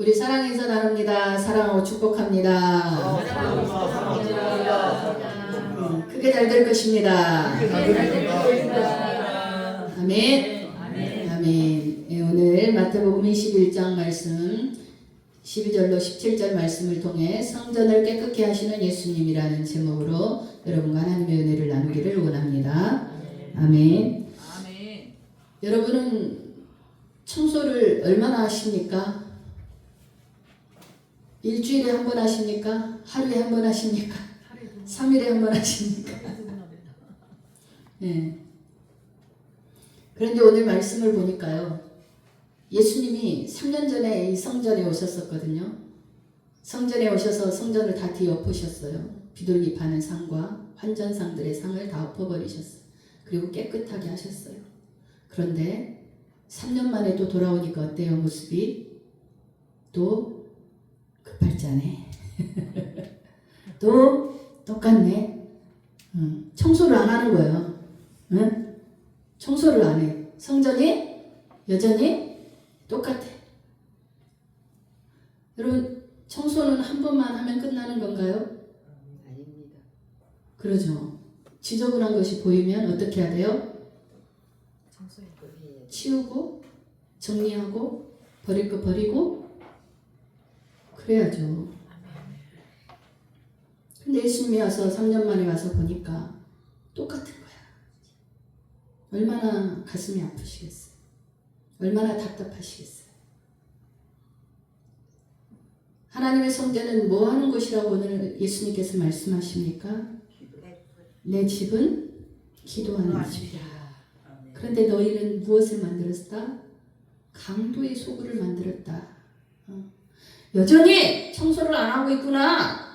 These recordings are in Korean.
우리 사랑해서 나눕니다. 사랑하고 축복합니다. 크게 잘 될 것입니다. 아멘. 아멘. 예, 오늘 마태복음 21장 말씀 12절로 17절 말씀을 통해 성전을 깨끗게 하시는 예수님이라는 제목으로 여러분과 하나님의 은혜를 나누기를 원합니다. 아멘. 여러분은 청소를 얼마나 하십니까? 일주일에 한 번 하십니까? 하루에 한 번 하십니까? 3일에 한 번 하십니까? 네. 그런데 오늘 말씀을 보니까요. 예수님이 3년 전에 이 성전에 오셨었거든요. 성전에 오셔서 성전을 다 뒤엎으셨어요. 비둘기 파는 상과 환전상들의 상을 다 엎어버리셨어요. 그리고 깨끗하게 하셨어요. 그런데 3년 만에 또 돌아오니까 어때요? 모습이 또 급할지 않네. 또 똑같네. 청소를 안 하는 거예요. 응? 청소를 안 해. 성전이 여전히 똑같아. 여러분, 청소는 한 번만 하면 끝나는 건가요? 아닙니다. 그러죠. 지저분한 것이 보이면 어떻게 해야 돼요? 치우고 정리하고 버릴 거 버리고 그래야죠. 근데 예수님이 와서 3년 만에 와서 보니까 똑같은 거야. 얼마나 가슴이 아프시겠어요. 얼마나 답답하시겠어요. 하나님의 성전은 뭐 하는 곳이라고 오늘 예수님께서 말씀하십니까? 내 집은 기도하는 집이라. 그런데 너희는 무엇을 만들었다? 강도의 소굴을 만들었다. 여전히 청소를 안 하고 있구나.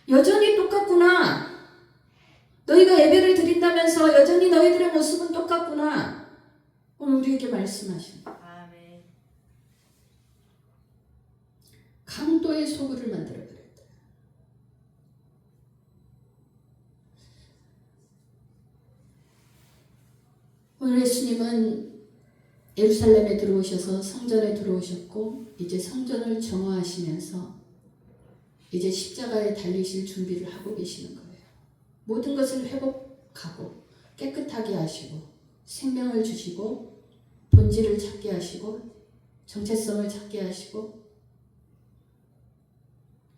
여전히 똑같구나. 너희가 예배를 드린다면서 여전히 너희들의 모습은 똑같구나. 오늘 우리에게 말씀하십니다. 강도의 소굴을 만들어버렸다. 오늘 예수님은 예루살렘에 들어오셔서 성전에 들어오셨고 이제 성전을 정화하시면서 이제 십자가에 달리실 준비를 하고 계시는 거예요. 모든 것을 회복하고 깨끗하게 하시고 생명을 주시고 본질을 찾게 하시고 정체성을 찾게 하시고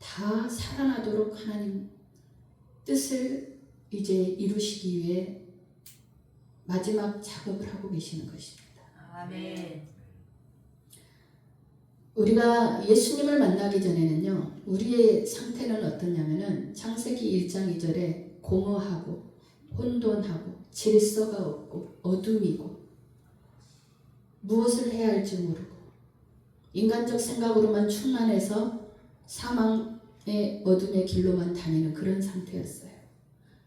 다 살아나도록 하나님 뜻을 이제 이루시기 위해 마지막 작업을 하고 계시는 것입니다. 아멘. 우리가 예수님을 만나기 전에는요, 우리의 상태는 어떠냐면은 창세기 1장 2절에 공허하고 혼돈하고 질서가 없고 어둠이고 무엇을 해야 할지 모르고 인간적 생각으로만 충만해서 사망의 어둠의 길로만 다니는 그런 상태였어요.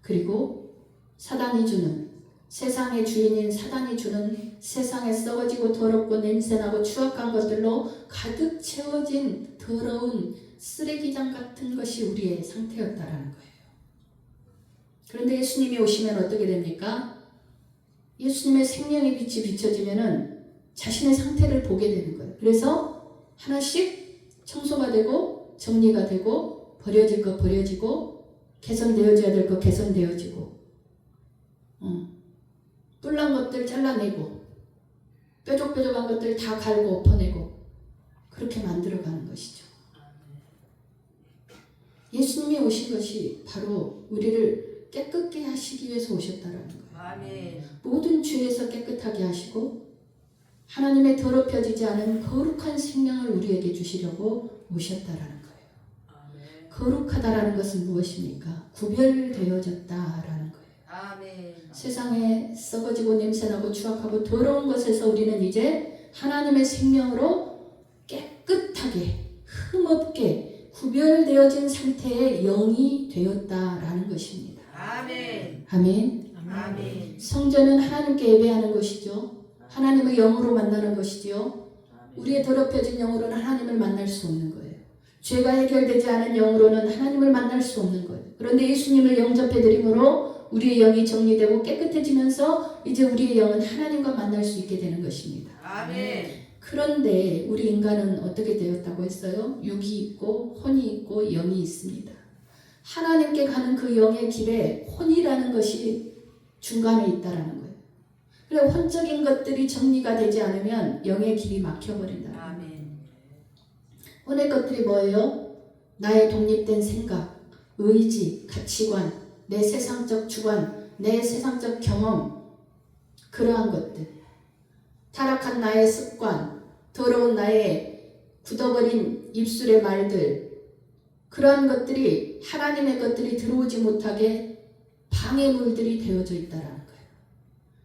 그리고 사단이 주는 세상의 주인인 사단이 주는 세상에 썩어지고 더럽고 냄새나고 추악한 것들로 가득 채워진 더러운 쓰레기장 같은 것이 우리의 상태였다라는 거예요. 그런데 예수님이 오시면 어떻게 됩니까? 예수님의 생명의 빛이 비춰지면은 자신의 상태를 보게 되는 거예요. 그래서 하나씩 청소가 되고 정리가 되고 버려질 거 버려지고 개선되어져야 될 거 개선되어지고 뿔난 것들 잘라내고 뾰족뾰족한 것들 다 갈고 엎어내고 그렇게 만들어가는 것이죠. 예수님이 오신 것이 바로 우리를 깨끗게 하시기 위해서 오셨다라는 거예요. 아멘. 모든 죄에서 깨끗하게 하시고 하나님의 더럽혀지지 않은 거룩한 생명을 우리에게 주시려고 오셨다라는 거예요. 아멘. 거룩하다라는 것은 무엇입니까? 구별되어졌다라는 거예요. 아멘. 세상에 썩어지고 냄새나고 추악하고 더러운 것에서 우리는 이제 하나님의 생명으로 깨끗하게 흠없게 구별되어진 상태의 영이 되었다라는 것입니다. 아멘. 아멘. 아멘. 성전은 하나님께 예배하는 것이죠. 하나님의 영으로 만나는 것이죠. 우리의 더럽혀진 영으로는 하나님을 만날 수 없는 거예요. 죄가 해결되지 않은 영으로는 하나님을 만날 수 없는 거예요. 그런데 예수님을 영접해드림으로 우리의 영이 정리되고 깨끗해지면서 이제 우리의 영은 하나님과 만날 수 있게 되는 것입니다. 아멘. 그런데 우리 인간은 어떻게 되었다고 했어요? 육이 있고 혼이 있고 영이 있습니다. 하나님께 가는 그 영의 길에 혼이라는 것이 중간에 있다라는 거예요. 그래서 혼적인 것들이 정리가 되지 않으면 영의 길이 막혀버린다. 아멘. 혼의 것들이 뭐예요? 나의 독립된 생각, 의지, 가치관, 내 세상적 주관, 내 세상적 경험, 그러한 것들, 타락한 나의 습관, 더러운 나의 굳어버린 입술의 말들, 그러한 것들이 하나님의 것들이 들어오지 못하게 방해물들이 되어져 있다라는 거예요.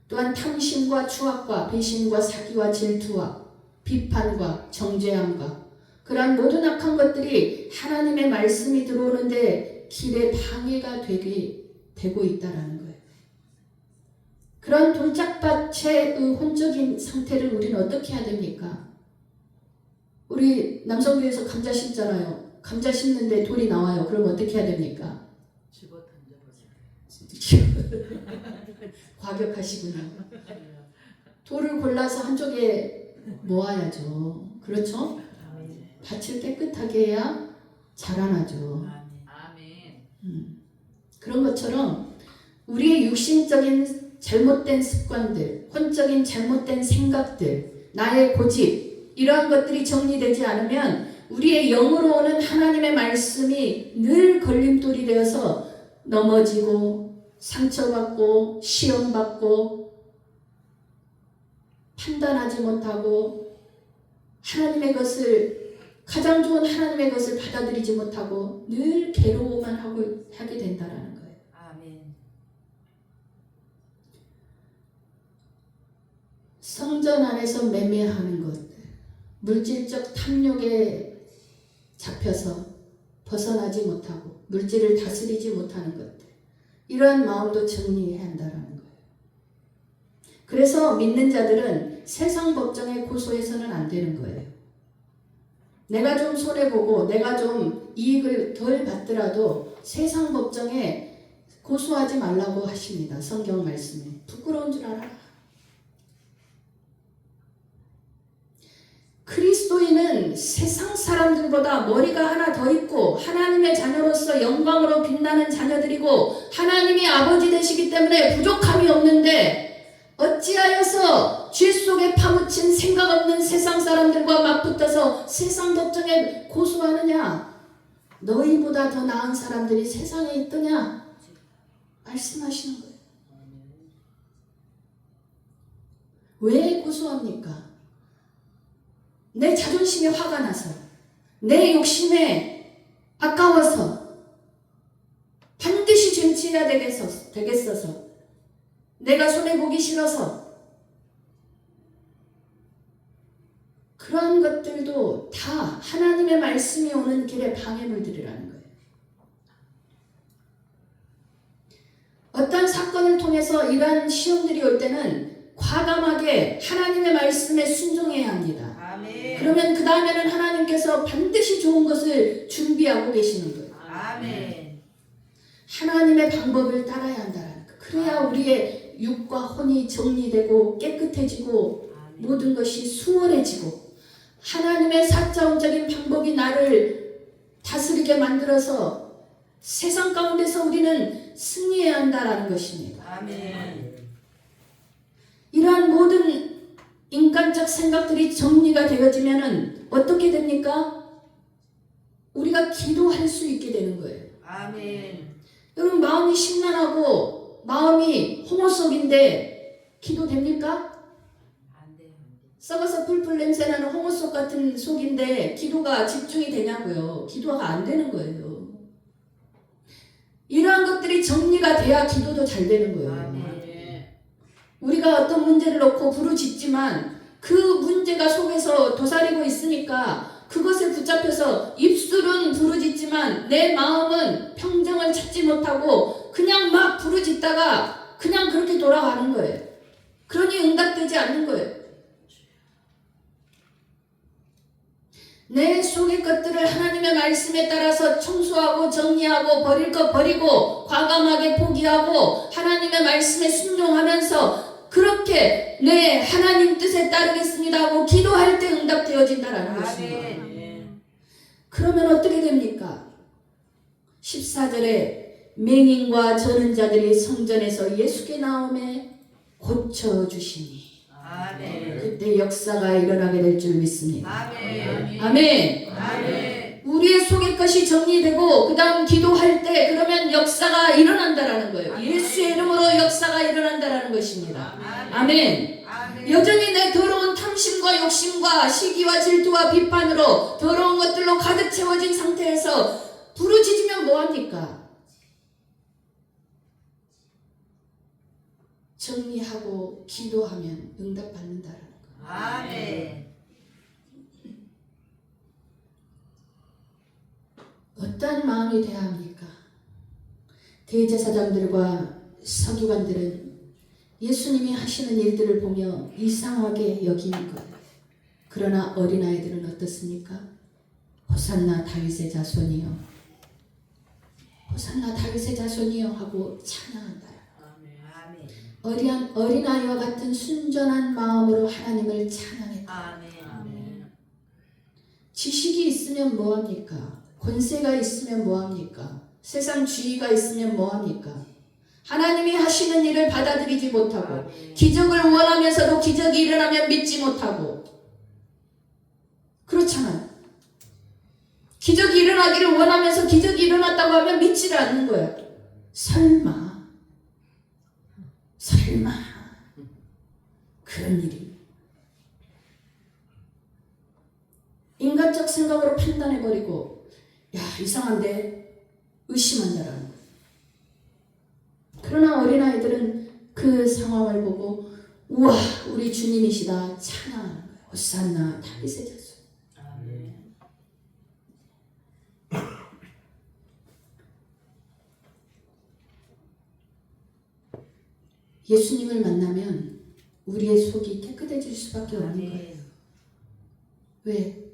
또한 탐심과 추악과 배신과 사기와 질투와 비판과 정죄함과 그러한 모든 악한 것들이 하나님의 말씀이 들어오는데 길에 방해가 되고 있다라는 거예요. 그런 돌짝밭의 혼적인 상태를 우리는 어떻게 해야 됩니까? 우리 남성교회에서 감자 심잖아요. 감자 심는데 돌이 나와요. 그럼 어떻게 해야 됩니까? 집어 던져버려. 과격하시군요. 돌을 골라서 한쪽에 모아야죠. 그렇죠? 밭을 깨끗하게 해야 자라나죠. 아멘. 그런 것처럼 우리의 육신적인 잘못된 습관들, 혼적인 잘못된 생각들, 나의 고집, 이러한 것들이 정리되지 않으면 우리의 영으로 오는 하나님의 말씀이 늘 걸림돌이 되어서 넘어지고 상처받고 시험받고 판단하지 못하고 하나님의 것을, 가장 좋은 하나님의 것을 받아들이지 못하고 늘 괴로워만 하게 된다라는 거예요. 아멘. 성전 안에서 매매하는 것, 물질적 탐욕에 잡혀서 벗어나지 못하고 물질을 다스리지 못하는 것들, 이러한 마음도 정리해야 한다는 거예요. 그래서 믿는 자들은 세상 법정에 고소해서는 안 되는 거예요. 내가 좀 손해보고 내가 좀 이익을 덜 받더라도 세상 법정에 고소하지 말라고 하십니다. 성경 말씀에. 부끄러운 줄 알아. 그리스도인은 세상 사람들보다 머리가 하나 더 있고 하나님의 자녀로서 영광으로 빛나는 자녀들이고 하나님이 아버지 되시기 때문에 부족함이 없는데 어찌하여서 죄 속에 파묻힌 생각 없는 세상 사람들과 맞붙어서 세상 법정에 고소하느냐? 너희보다 더 나은 사람들이 세상에 있더냐? 말씀하시는 거예요. 왜 고소합니까? 내 자존심에 화가 나서, 내 욕심에 아까워서, 반드시 쟁취해야 되겠어서, 내가 손해보기 싫어서, 그런 것들도 다 하나님의 말씀이 오는 길에 방해물들이라는 거예요. 어떤 사건을 통해서 이러한 시험들이 올 때는 과감하게 하나님의 말씀에 순종해야 합니다. 아멘. 그러면 그 다음에는 하나님께서 반드시 좋은 것을 준비하고 계시는 거예요. 아멘. 하나님의 방법을 따라야 한다는 거. 그래야 우리의 육과 혼이 정리되고 깨끗해지고 모든 것이 수월해지고 하나님의 사자원적인 방법이 나를 다스리게 만들어서 세상 가운데서 우리는 승리해야 한다는 것입니다. 아멘. 이러한 모든 인간적 생각들이 정리가 되어지면은 어떻게 됩니까? 우리가 기도할 수 있게 되는 거예요. 아멘. 여러분, 마음이 심란하고 마음이 홍어 속인데 기도됩니까? 안 돼요. 썩어서 풀풀 냄새나는 홍어 속 같은 속인데 기도가 집중이 되냐고요. 기도가 안 되는 거예요. 이러한 것들이 정리가 돼야 기도도 잘 되는 거예요. 아멘. 우리가 어떤 문제를 놓고 부르짖지만 그 문제가 속에서 도사리고 있으니까 그것을 붙잡혀서 입술은 부르짖지만 내 마음은 평정을 찾지 못하고 그냥 막 부르짖다가 그냥 그렇게 돌아가는 거예요. 그러니 응답되지 않는 거예요. 내 속의 것들을 하나님의 말씀에 따라서 청소하고 정리하고 버릴 것 버리고 과감하게 포기하고 하나님의 말씀에 순종하면서 그렇게 내 하나님 뜻에 따르겠습니다 하고 기도할 때 응답되어진다라는 것입니다. 아멘. 그러면 어떻게 됩니까? 14절에 맹인과 저는 자들이 성전에서 예수께 나오매 고쳐주시니 아멘. 그때 역사가 일어나게 될 줄 믿습니다. 아멘. 아멘. 아멘. 우리의 속의 것이 정리되고 그 다음 기도할 때 그러면 역사가 일어난다라는 거예요. 예수의 이름으로 역사가 일어난다라는 것입니다. 아멘. 아멘. 여전히 내 더러운 탐심과 욕심과 시기와 질투와 비판으로 더러운 것들로 가득 채워진 상태에서 부르짖으면 뭐합니까? 정리하고 기도하면 응답받는다라는 거예요. 아멘. 어떠한 마음이 돼야 합니까? 대제사장들과 서기관들은 예수님이 하시는 일들을 보며 이상하게 여기는 거예요. 그러나 어린아이들은 어떻습니까? 호산나 다윗의 자손이요. 호산나 다윗의 자손이요 하고 찬양한다. 아멘. 어린아이와 같은 순전한 마음으로 하나님을 찬양했다. 아멘. 지식이 있으면 뭐합니까? 권세가 있으면 뭐합니까? 세상 주의가 있으면 뭐합니까? 하나님이 하시는 일을 받아들이지 못하고 기적을 원하면서도 기적이 일어나면 믿지 못하고 그렇잖아요. 기적이 일어나기를 원하면서 기적이 일어났다고 하면 믿지를 않는 거예요. 설마 그런 일이 인간적 생각으로 판단해버리고 야 이상한데 의심한다라는 거예요. 그러나 어린아이들은 그 상황을 보고 우와 우리 주님이시다 찬양하는 거예요. 호산나 다윗의 자손. 아멘. 예수님을 만나면 우리의 속이 깨끗해질 수밖에 없는 거예요. 왜?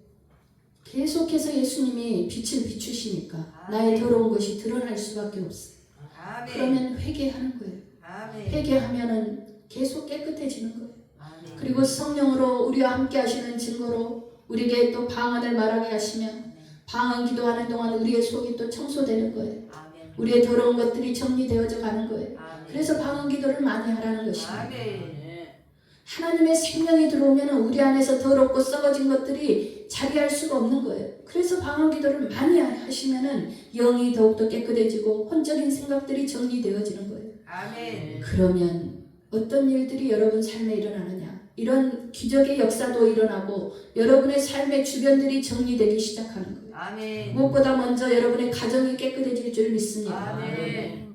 계속해서 예수님이 빛을 비추시니까 나의 더러운 것이 드러날 수밖에 없어요. 아멘. 그러면 회개하는 거예요. 아멘. 회개하면은 계속 깨끗해지는 거예요. 아멘. 그리고 성령으로 우리와 함께 하시는 증거로 우리에게 또 방언을 말하게 하시면 방언 기도하는 동안 우리의 속이 또 청소되는 거예요. 아멘. 우리의 더러운 것들이 정리되어져 가는 거예요. 아멘. 그래서 방언 기도를 많이 하라는 것입니다. 아멘. 하나님의 생명이 들어오면 우리 안에서 더럽고 썩어진 것들이 자리할 수가 없는 거예요. 그래서 방언 기도를 많이 하시면은 영이 더욱더 깨끗해지고 혼적인 생각들이 정리되어지는 거예요. 아멘. 그러면 어떤 일들이 여러분 삶에 일어나느냐? 이런 기적의 역사도 일어나고 여러분의 삶의 주변들이 정리되기 시작하는 거예요. 아멘. 무엇보다 먼저 여러분의 가정이 깨끗해질 줄 믿습니다. 아멘.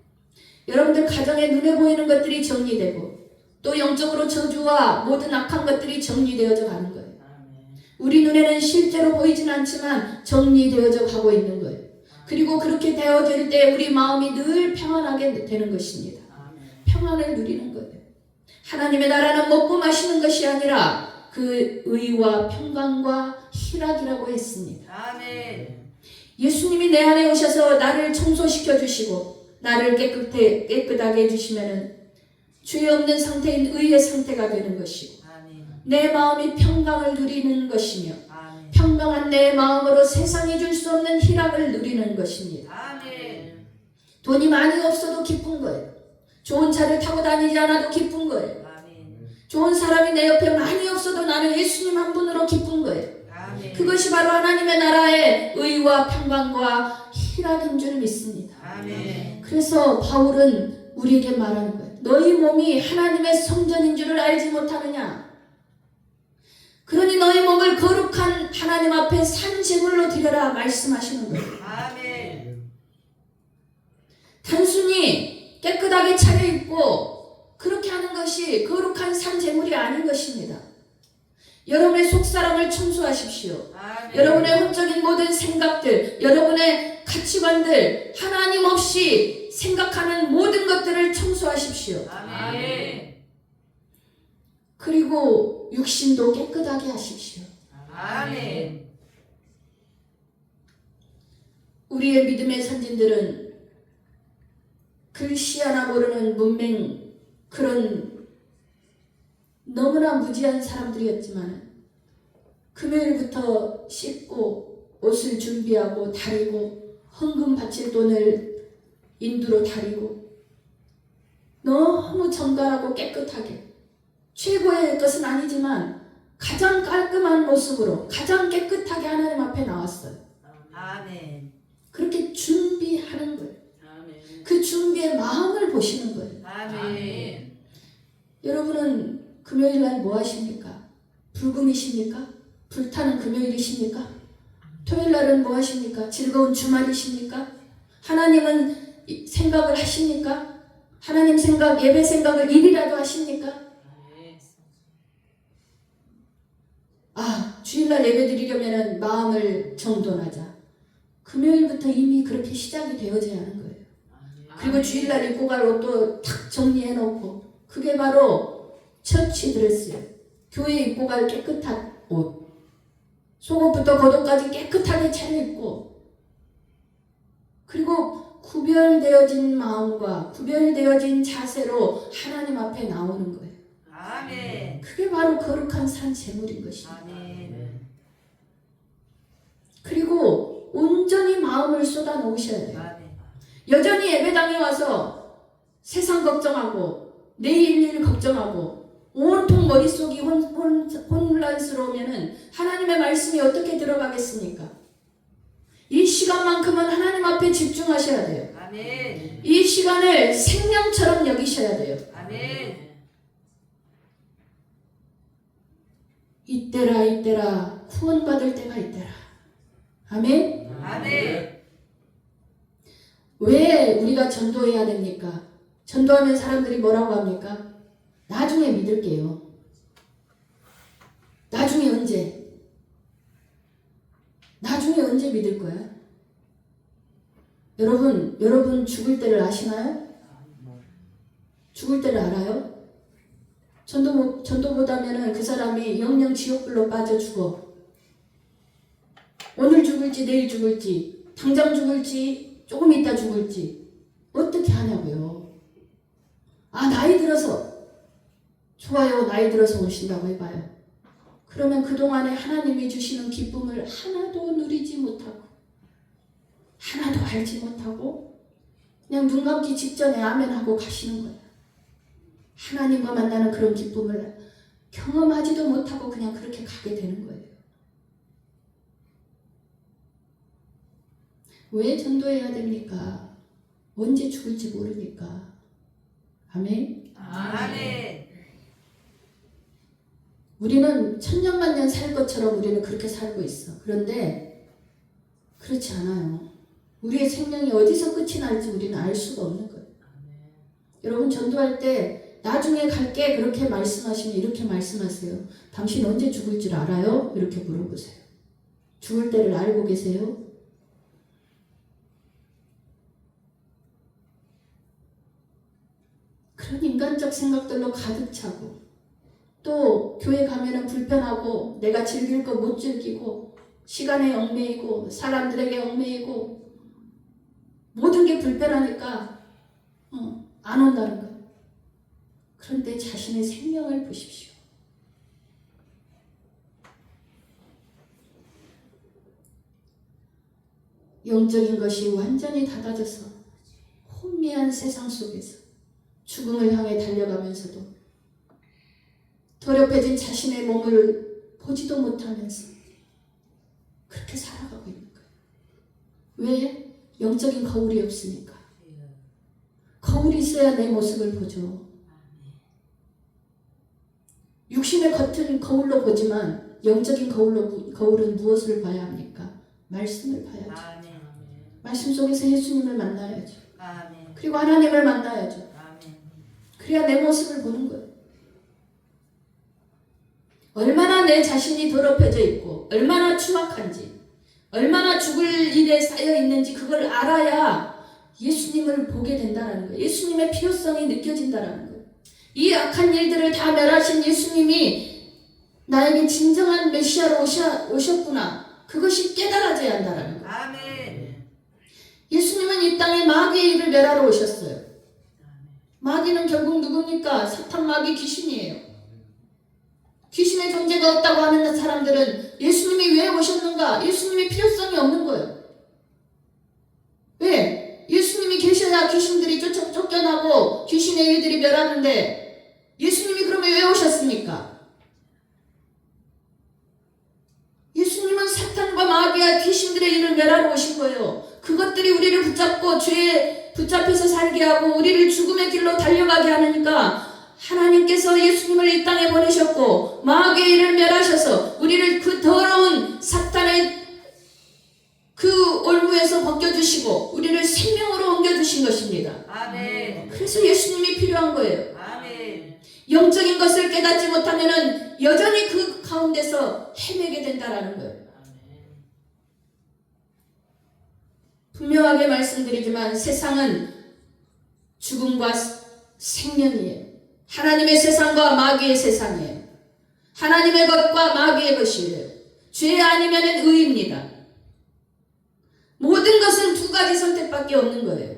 여러분들 가정에 눈에 보이는 것들이 정리되고 또 영적으로 저주와 모든 악한 것들이 정리되어져 가는 거예요. 우리 눈에는 실제로 보이진 않지만 정리되어져 가고 있는 거예요. 그리고 그렇게 되어질 때 우리 마음이 늘 평안하게 되는 것입니다. 평안을 누리는 거예요. 하나님의 나라는 먹고 마시는 것이 아니라 그 의와 평강과 희락이라고 했습니다. 아멘. 예수님이 내 안에 오셔서 나를 청소시켜 주시고 나를 깨끗하게 해주시면은 죄 없는 상태인 의의 상태가 되는 것이고 아멘. 내 마음이 평강을 누리는 것이며 아멘. 평강한 내 마음으로 세상이 줄 수 없는 희락을 누리는 것입니다. 아멘. 돈이 많이 없어도 기쁜 거예요. 좋은 차를 타고 다니지 않아도 기쁜 거예요. 아멘. 좋은 사람이 내 옆에 많이 없어도 나는 예수님 한 분으로 기쁜 거예요. 아멘. 그것이 바로 하나님의 나라의 의와 평강과 희락인 줄 믿습니다. 아멘. 그래서 바울은 우리에게 말하는 거예요. 너희 몸이 하나님의 성전인 줄을 알지 못하느냐? 그러니 너희 몸을 거룩한 하나님 앞에 산 제물로 드려라 말씀하시는 거예요. 아멘. 단순히 깨끗하게 차려입고 그렇게 하는 것이 거룩한 산 제물이 아닌 것입니다. 여러분의 속사람을 청소하십시오. 아멘. 여러분의 혼적인 모든 생각들, 여러분의 가치관들, 하나님 없이 생각하는 모든 것들을 청소하십시오. 아멘. 그리고 육신도 깨끗하게 하십시오. 아멘. 우리의 믿음의 선진들은 글씨 하나 모르는 문맹 그런 너무나 무지한 사람들이었지만 금요일부터 씻고 옷을 준비하고 다리고 헌금 바칠 돈을 인두로 다리고 너무 정갈하고 깨끗하게 최고의 것은 아니지만 가장 깔끔한 모습으로 가장 깨끗하게 하나님 앞에 나왔어요. 아멘. 그렇게 준비하는 거예요. 아멘. 그 준비의 마음을 보시는 거예요. 아멘. 여러분은 금요일 날 뭐 하십니까? 불금이십니까? 불타는 금요일이십니까? 토요일 날은 뭐 하십니까? 즐거운 주말이십니까? 하나님은 생각을 하십니까? 하나님 생각, 예배 생각을 일이라도 하십니까? 아, 주일날 예배 드리려면 마음을 정돈하자. 금요일부터 이미 그렇게 시작이 되어져야 하는 거예요. 그리고 주일날 입고 갈 옷도 탁 정리해 놓고, 그게 바로 처치 드레스예요. 교회 입고 갈 깨끗한 옷. 속옷부터 겉옷까지 깨끗하게 차려입고, 그리고 구별되어진 마음과 구별되어진 자세로 하나님 앞에 나오는 거예요. 아멘. 그게 바로 거룩한 산 제물인 것입니다. 아멘. 그리고 온전히 마음을 쏟아 놓으셔야 돼요. 아멘. 여전히 예배당에 와서 세상 걱정하고 내일 일 걱정하고 온통 머릿속이 혼란스러우면 하나님의 말씀이 어떻게 들어가겠습니까? 이 시간만큼은 하나님 앞에 집중하셔야 돼요. 아멘. 이 시간을 생명처럼 여기셔야 돼요. 아멘. 이때라 이때라 구원받을 때가 있더라. 아멘. 아멘. 왜 우리가 전도해야 됩니까? 전도하면 사람들이 뭐라고 합니까? 나중에 믿을게요. 나중에 언제? 나중에 언제 믿을 거야? 여러분 죽을 때를 아시나요? 죽을 때를 알아요? 전도 못하면은 그 사람이 영영 지옥불로 빠져 죽어. 오늘 죽을지 내일 죽을지 당장 죽을지 조금 있다 죽을지 어떻게 하냐고요. 아, 나이 들어서 좋아요. 나이 들어서 오신다고 해봐요. 그러면 그동안에 하나님이 주시는 기쁨을 하나도 누리지 못하고 하나도 알지 못하고 그냥 눈 감기 직전에 아멘 하고 가시는 거예요. 하나님과 만나는 그런 기쁨을 경험하지도 못하고 그냥 그렇게 가게 되는 거예요. 왜 전도해야 됩니까? 언제 죽을지 모르니까. 아멘. 아멘. 우리는 천년만년 살 것처럼 우리는 그렇게 살고 있어. 그런데 그렇지 않아요. 우리의 생명이 어디서 끝이 날지 우리는 알 수가 없는 거예요. 여러분 전도할 때 나중에 갈게 그렇게 말씀하시면 이렇게 말씀하세요. 당신 언제 죽을 줄 알아요? 이렇게 물어보세요. 죽을 때를 알고 계세요? 그런 인간적 생각들로 가득 차고 또 교회 가면은 불편하고 내가 즐길 거 못 즐기고 시간에 얽매이고 사람들에게 얽매이고 모든 게 불편하니까 안 온다는 거예요. 그런데 자신의 생명을 보십시오. 영적인 것이 완전히 닫아져서 혼미한 세상 속에서 죽음을 향해 달려가면서도 더럽혀진 자신의 몸을 보지도 못하면서 그렇게 살아가고 있는 거예요. 왜? 영적인 거울이 없으니까. 거울이 있어야 내 모습을 보죠. 육신의 겉은 거울로 보지만 영적인 거울은 무엇을 봐야 합니까? 말씀을 봐야죠. 아멘. 말씀 속에서 예수님을 만나야죠. 아멘. 그리고 하나님을 만나야죠. 아멘. 그래야 내 모습을 보는 거예요. 얼마나 내 자신이 더럽혀져 있고 얼마나 추악한지 얼마나 죽을 일에 쌓여 있는지 그걸 알아야 예수님을 보게 된다는 거예요. 예수님의 필요성이 느껴진다는 거예요. 이 악한 일들을 다 멸하신 예수님이 나에게 진정한 메시아로 오셨구나. 그것이 깨달아져야 한다는 거예요. 아멘. 예수님은 이 땅에 마귀의 일을 멸하러 오셨어요. 마귀는 결국 누굽니까? 사탄 마귀 귀신이에요. 귀신의 존재가 없다고 하는 사람들은 예수님이 왜 오셨는가? 예수님이 필요성이 없는 거예요. 왜? 예수님이 계셔야 귀신들이 쫓겨나고 귀신의 일들이 멸하는데 예수님이 그러면 왜 오셨습니까? 예수님은 사탄과 마귀와 귀신들의 일을 멸하러 오신 거예요. 그것들이 우리를 붙잡고 죄에 붙잡혀서 살게 하고 우리를 죽음의 길로 달려가게 하니까 하나님께서 예수님을 이 땅에 보내셨고 마귀의 일을 멸하셔서 우리를 그 더러운 사탄의 그 올무에서 벗겨주시고 우리를 생명으로 옮겨주신 것입니다. 아멘. 그래서 예수님이 필요한 거예요. 아멘. 영적인 것을 깨닫지 못하면 여전히 그 가운데서 헤매게 된다라는 거예요. 분명하게 말씀드리지만 세상은 죽음과 생명이에요. 하나님의 세상과 마귀의 세상이에요. 하나님의 것과 마귀의 것이에요. 죄 아니면 의입니다. 모든 것은 두 가지 선택밖에 없는 거예요.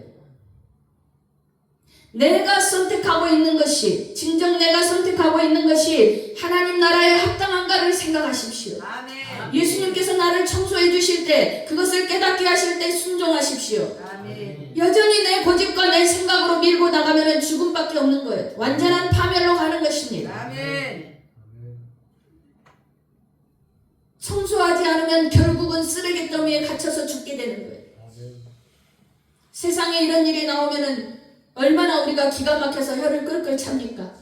내가 선택하고 있는 것이, 진정 내가 선택하고 있는 것이 하나님 나라에 합당한가를 생각하십시오. 아멘. 예수님께서 나를 청소해 주실 때, 그것을 깨닫게 하실 때 순종하십시오. 아멘. 여전히 내 고집과 내 생각으로 밀고 나가면 죽음밖에 없는 거예요. 완전한 파멸로 가는 것입니다. 아멘. 청소하지 않으면 결국은 쓰레기 더미에 갇혀서 죽게 되는 거예요. 세상에 이런 일이 나오면은 얼마나 우리가 기가 막혀서 혀를 끌끌 찹니까?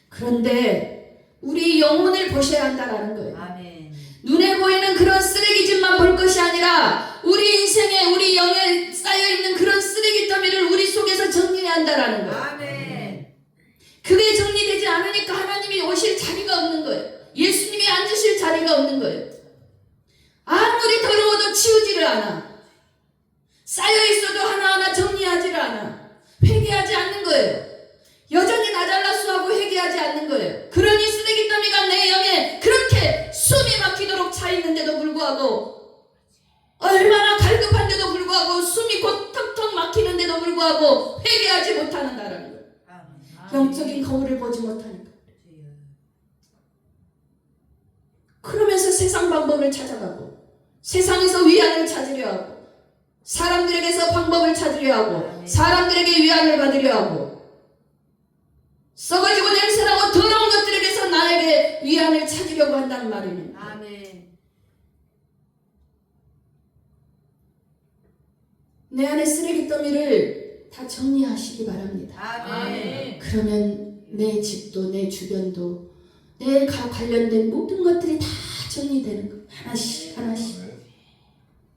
그런데 우리 영혼을 보셔야 한다라는 거예요. 아멘. 눈에 보이는 그런 쓰레기집만 볼 것이 아니라 우리 인생에 우리 영에 쌓여있는 그런 쓰레기 더미를 우리 속에서 정리해야 한다라는 거예요. 아멘. 그게 정리되지 않으니까 하나님이 오실 자리가 없는 거예요. 예수님이 앉으실 자리가 없는 거예요. 아무리 더러워도 치우지를 않아. 쌓여있어도 하나하나 정리하지를 않아. 회개하지 않는 거예요. 여전히 나잘라수하고 회개하지 않는 거예요. 그러니 쓰레기 더미가 내 영에 그렇게 숨이 막히도록 차있는데도 불구하고, 얼마나 갈급한데도 불구하고, 숨이 곧 턱턱 막히는데도 불구하고 회개하지 못하는다라는 거예요. 영적인 거울을 보지 못하니까. 그러면서 세상 방법을 찾아가고 세상에서 위안을 찾으려 하고 사람들에게서 방법을 찾으려 하고 사람들에게 위안을 받으려 하고 썩어지고 냄새나고 더러운 것들에게서 나에게 위안을 찾으려고 한다는 말입니다. 아멘. 내 안의 쓰레기 더미를 다 정리하시기 바랍니다. 아멘. 그러면 내 집도 내 주변도 내가 관련된 모든 것들이 다 정리되는 거. 하나씩 하나씩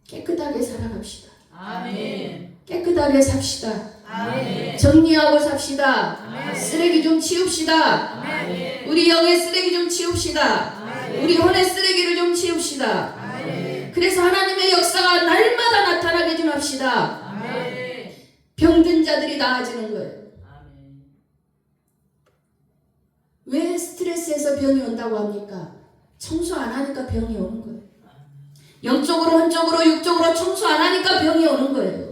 깨끗하게 살아갑시다. 아멘. 깨끗하게 삽시다. 아멘. 정리하고 삽시다. 아멘. 쓰레기 좀 치웁시다. 아멘. 우리 영의 쓰레기 좀 치웁시다. 아멘. 우리 혼의 쓰레기를 좀 치웁시다. 아멘. 그래서 하나님의 역사가 날마다 나타나게 좀 합시다. 아멘. 병든 자들이 나아지는 거예요. 아멘. 왜 스트레스에서 병이 온다고 합니까? 청소 안 하니까 병이 오는 거예요. 영적으로, 혼적으로, 육적으로 청소 안 하니까 병이 오는 거예요.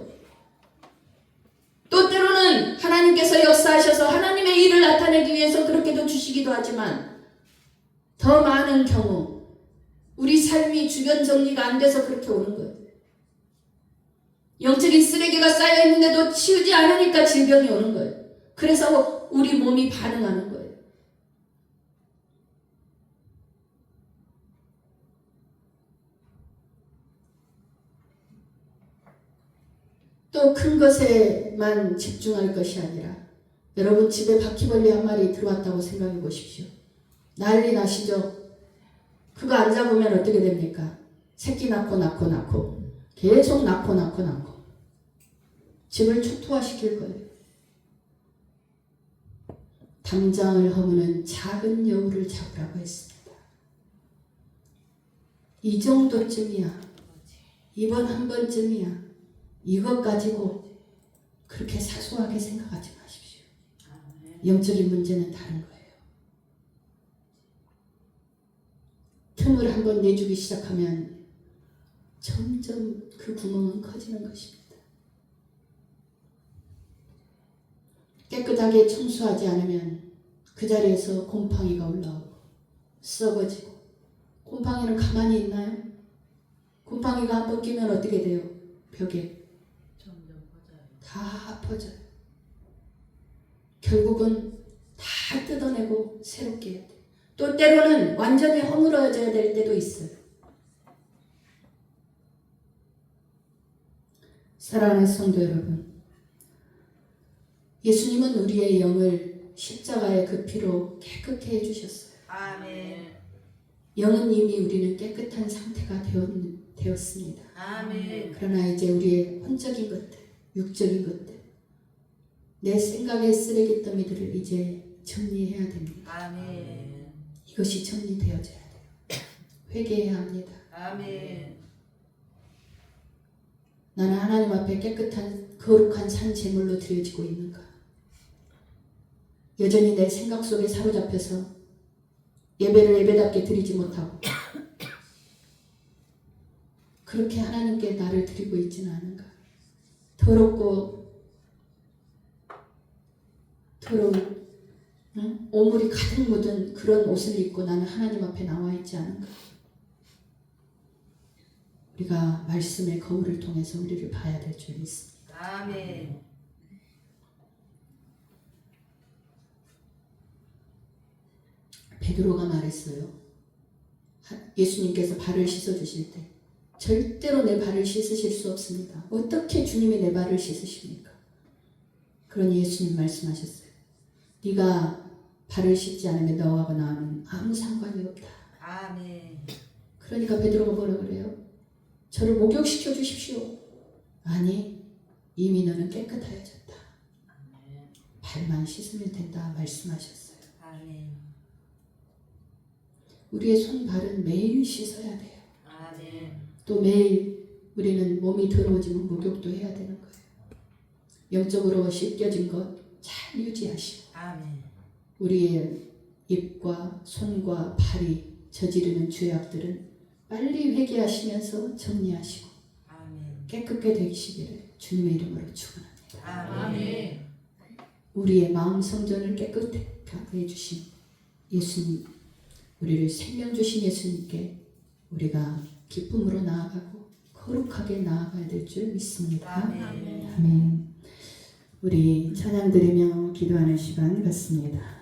또 때로는 하나님께서 역사하셔서 하나님의 일을 나타내기 위해서 그렇게도 주시기도 하지만 더 많은 경우 우리 삶이 주변 정리가 안 돼서 그렇게 오는 거예요. 영적인 쓰레기가 쌓여있는데도 치우지 않으니까 질병이 오는 거예요. 그래서 우리 몸이 반응하는 거예요. 또 큰 것에만 집중할 것이 아니라 여러분 집에 바퀴벌레 한 마리 들어왔다고 생각해 보십시오. 난리 나시죠? 그거 안 잡으면 어떻게 됩니까? 새끼 낳고 계속 낳고 집을 초토화시킬 거예요. 담장을 허무는 작은 여우를 잡으라고 했습니다. 이 정도쯤이야. 이번 한 번쯤이야. 이것 가지고 그렇게 사소하게 생각하지 마십시오. 영적인 문제는 다른 거예요. 틈을 한번 내주기 시작하면 점점 그 구멍은 커지는 것입니다. 깨끗하게 청소하지 않으면 그 자리에서 곰팡이가 올라오고 썩어지고. 곰팡이는 가만히 있나요? 곰팡이가 한번 끼면 어떻게 돼요? 벽에 점점 커져요. 다 퍼져요. 결국은 다 뜯어내고 새롭게 해야 돼요. 또 때로는 완전히 허물어져야 될 때도 있어요. 사랑하는 성도 여러분, 예수님은 우리의 영을 십자가의 그 피로 깨끗게 해주셨어요. 아멘. 영은 이미 우리는 깨끗한 상태가 되었습니다. 아멘. 그러나 이제 우리의 혼적인 것들, 육적인 것들, 내 생각의 쓰레기 더미들을 이제 정리해야 됩니다. 아멘. 이것이 정리되어져야 돼요. 회개해야 합니다. 아멘. 나는 하나님 앞에 깨끗한 거룩한 산 제물로 드려지고 있는가? 여전히 내 생각 속에 사로잡혀서 예배를 예배답게 드리지 못하고 그렇게 하나님께 나를 드리고 있지는 않은가? 더럽고 더러운 오물이 가득 묻은 그런 옷을 입고 나는 하나님 앞에 나와 있지 않은가? 우리가 말씀의 거울을 통해서 우리를 봐야 될 줄 믿습니다. 아멘. 베드로가 말했어요. 예수님께서 발을 씻어주실 때 절대로 내 발을 씻으실 수 없습니다. 어떻게 주님이 내 발을 씻으십니까? 그러니 예수님 말씀하셨어요. 네가 발을 씻지 않으면 너하고 나는 아무 상관이 없다. 아멘. 그러니까 베드로가 뭐라 그래요? 저를 목욕시켜 주십시오. 아니, 이미 너는 깨끗하여졌다. 아멘. 발만 씻으면 된다 말씀하셨어요. 아멘. 우리의 손, 발은 매일 씻어야 돼요. 아멘. 또 매일 우리는 몸이 더러워지면 목욕도 해야 되는 거예요. 영적으로 씻겨진 것 잘 유지하시고 아멘. 우리의 입과 손과 발이 저지르는 죄악들은 빨리 회개하시면서 정리하시고 아멘. 깨끗게 되시기를 주님의 이름으로 축원합니다. 아멘. 우리의 마음 성전을 깨끗하게 해주신 예수님, 우리를 생명 주신 예수님께 우리가 기쁨으로 나아가고 거룩하게 나아가야 될 줄 믿습니다. 아멘. 아멘. 우리 찬양 드리며 기도하는 시간 갖습니다.